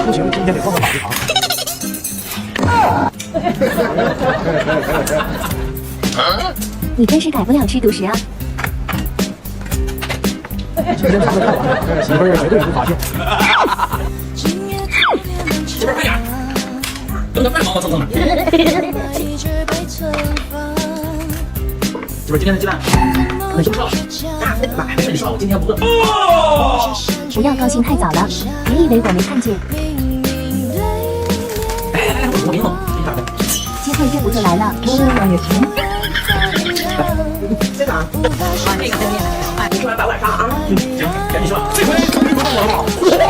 不行，今天得换个法律堂。你真是改不了吃独食啊！今天这次看完，媳妇儿绝对不发现。媳妇儿快点，等着饭忙忙蹭蹭的。媳妇儿今天的鸡蛋很生吃了，妈没事你吃吧，我今天不饿。不要高兴太早了，别以为我没看见。来，我给你弄，给你打开。机会这不就来了？也行。这个啊，这个给你，哎，你吃完把碗上啊。行，赶紧吃吧。这回终于轮到我了。